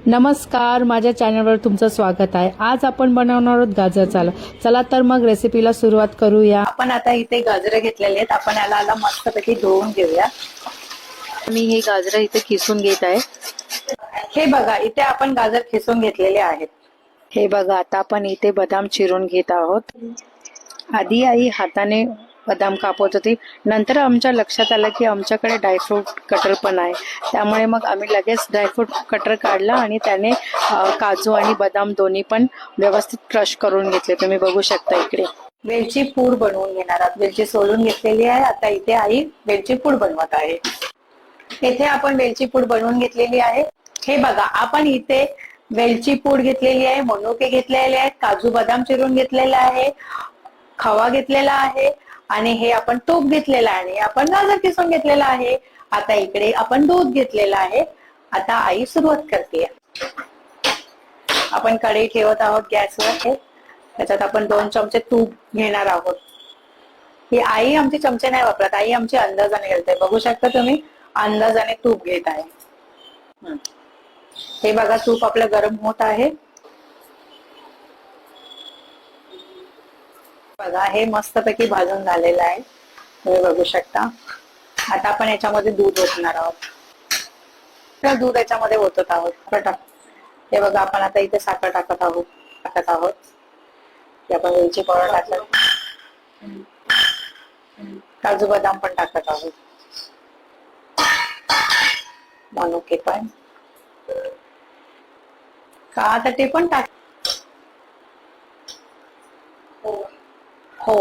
नमस्कार, माझ्या चॅनलवर तुमचं स्वागत आहे। आज आपण बनवणार आहोत गाजर हलवा। चला तर मग रेसिपीला सुरुवात करूया। आपण आता इथे गाजरं घेतलेले आहेत। आपण याला मस्तपैकी धुवून घेऊया। मी हे गाजरं इथे किसून घेत आहे। हे बघा, इथे आपण गाजर किसून घेतलेले आहेत। हे बघा, आता आपण इथे बदाम चिरून घेत आहोत। आधी आई हाताने बदाम कापत होती, नंतर आमच्या लक्षात आलं की आमच्याकडे ड्रायफ्रूट कटर पण आहे, त्यामुळे मग आम्ही लगेच ड्रायफ्रूट कटर काढला आणि त्याने काजू आणि बदाम दोन्ही पण व्यवस्थित क्रश करून घेतले। तुम्ही बघू शकता इकडे वेलची पूड बनवून घेणार आहोत। वेलची सोलून घेतलेली आहे। आता इथे आई वेलची पूड बनवत आहे। इथे आपण वेलची पूड बनवून घेतलेली आहे। हे बघा, आपण इथे वेलची पूड घेतलेली आहे, मनुके घेतलेले आहेत, काजू बदाम चिरून घेतलेला आहे, खवा घेतलेला आहे आणि हे आपण तूप घेतलेला आहे, आपण गाजर किसून घेतलेला आहे। आता इकडे आपण दूध घेतलेला आहे। आता आई सुरुवात करते। आपण कढई ठेवत आहोत गॅसवर। त्याच्यात आपण 2 चमचे तूप घेणार आहोत। ही आई आमची चमचे नाही वापरत, आई आमची अंदाजाने घालते। बघू शकता तुम्ही, अंदाजाने तूप घेत आहे। हे बघा, तूप आपलं गरम होत आहे। बघा, हे मस्तपैकी भाजून झालेलं आहे, तुम्ही बघू शकता। आता आपण याच्यामध्ये दूध ओतणार आहोत। दूध याच्यामध्ये ओतत आहोत। हे बघा, आपण आता इथे साखर टाकत आहोत। आपण वेलची पावडर टाकत, काजू बदाम पण टाकत आहोत, मनुके पण का आता ते पण टाक हो।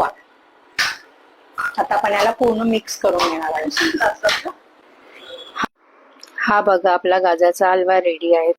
आता आपण याला पूर्ण मिक्स करून घेणार आहे। हा बघा, आपला गाजरचा हलवा रेडी आहे।